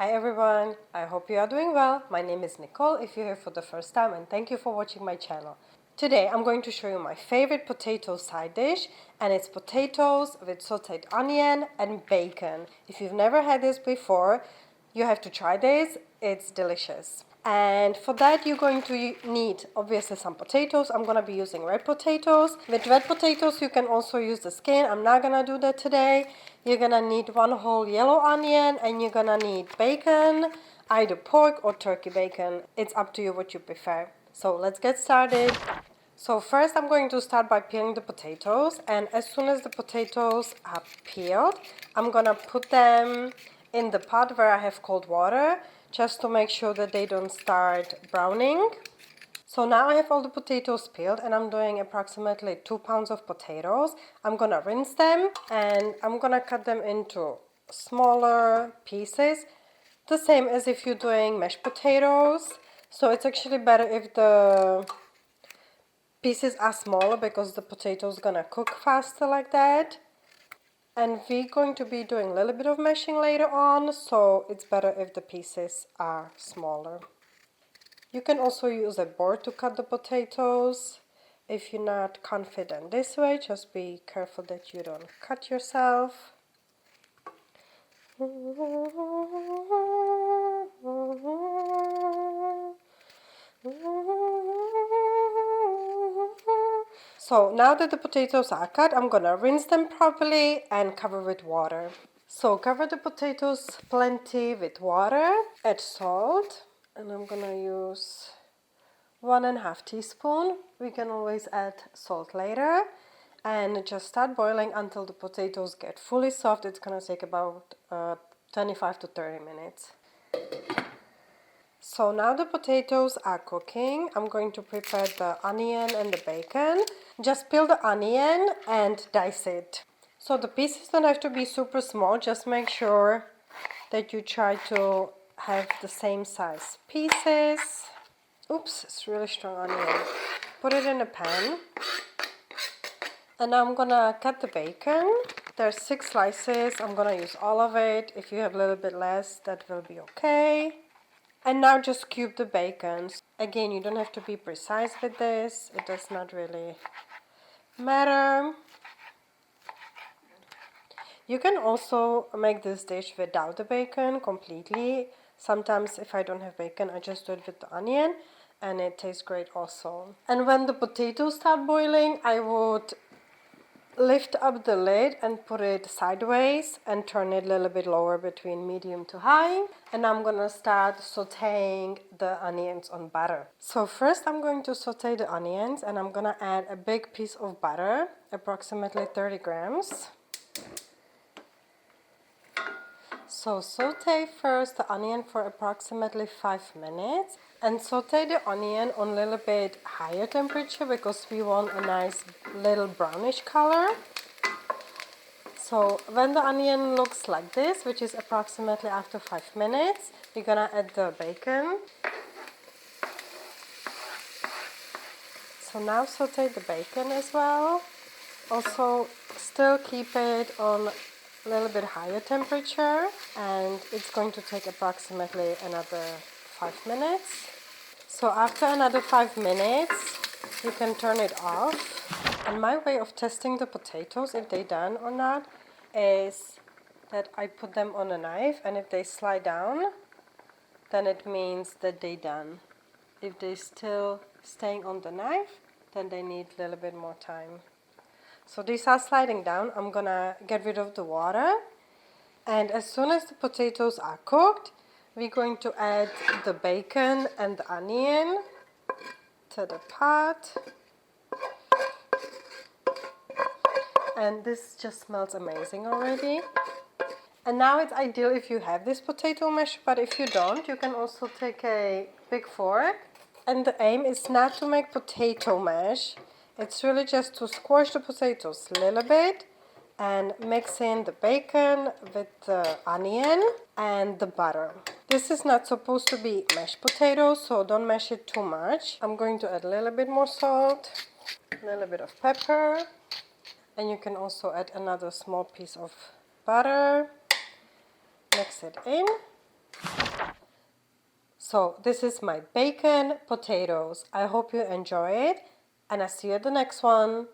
Hi everyone, I hope you are doing well. My name is Nicole if you're here for the first time, and thank you for watching my channel. Today I'm going to show you my favorite potato side dish, and it's potatoes with sauteed onion and bacon. If you've never had this before, you have to try this. It's delicious. And for that you're going to need obviously some potatoes. I'm going to be using red potatoes. With red potatoes you can also use the skin. I'm not going to do that today. You're going to need one whole yellow onion, and you're going to need bacon, either pork or turkey bacon. It's up to you what you prefer. So let's get started. So first I'm going to start by peeling the potatoes, and as soon as the potatoes are peeled, I'm going to put them in the pot where I have cold water, just to make sure that they don't start browning. So now I have all the potatoes peeled, and I'm doing approximately 2 pounds of potatoes. I'm gonna rinse them, and I'm gonna cut them into smaller pieces, the same as if you're doing mashed potatoes. So it's actually better if the pieces are smaller, because the potatoes gonna cook faster like that. And we're going to be doing a little bit of mashing later on, so it's better if the pieces are smaller. You can also use a board to cut the potatoes. If you're not confident this way, just be careful that you don't cut yourself. So now that the potatoes are cut, I'm gonna rinse them properly and cover with water. So cover the potatoes plenty with water, add salt, and I'm gonna use 1.5 teaspoon. We can always add salt later, and just start boiling until the potatoes get fully soft. It's gonna take about 25 to 30 minutes. So now the potatoes are cooking. I'm going to prepare the onion and the bacon. Just peel the onion and dice it. So the pieces don't have to be super small. Just make sure that you try to have the same size pieces. Oops, it's really strong onion. Put it in a pan. And I'm gonna cut the bacon. There's 6 slices. I'm gonna use all of it. If you have a little bit less, that will be okay. And now just cube the bacon. Again, you don't have to be precise with this. It does not really matter. You can also make this dish without the bacon completely. Sometimes if I don't have bacon, I just do it with the onion, and it tastes great also. And when the potatoes start boiling, I would lift up the lid and put it sideways and turn it a little bit lower, between medium to high. And I'm gonna start sauteing the onions on butter. So first I'm going to saute the onions, and I'm gonna add a big piece of butter, approximately 30 grams. So saute first the onion for approximately 5 minutes, and saute the onion on a little bit higher temperature, because we want a nice little brownish color. So when the onion looks like this, which is approximately after 5 minutes, we're gonna add the bacon. So now saute the bacon as well. Also still keep it on a little bit higher temperature, and it's going to take approximately another 5 minutes. So after another 5 minutes, you can turn it off. And my way of testing the potatoes, if they're done or not, is that I put them on a knife, and if they slide down, then it means that they're done. If they're still staying on the knife, then they need a little bit more time. So these are sliding down. I'm gonna get rid of the water, and as soon as the potatoes are cooked, we're going to add the bacon and the onion to the pot. And this just smells amazing already. And now it's ideal if you have this potato mash, but if you don't, you can also take a big fork. And the aim is not to make potato mash. It's really just to squash the potatoes a little bit and mix in the bacon with the onion and the butter. This is not supposed to be mashed potatoes, so don't mash it too much. I'm going to add a little bit more salt, a little bit of pepper, and you can also add another small piece of butter. Mix it in. So this is my bacon potatoes. I hope you enjoy it, and I'll see you at the next one.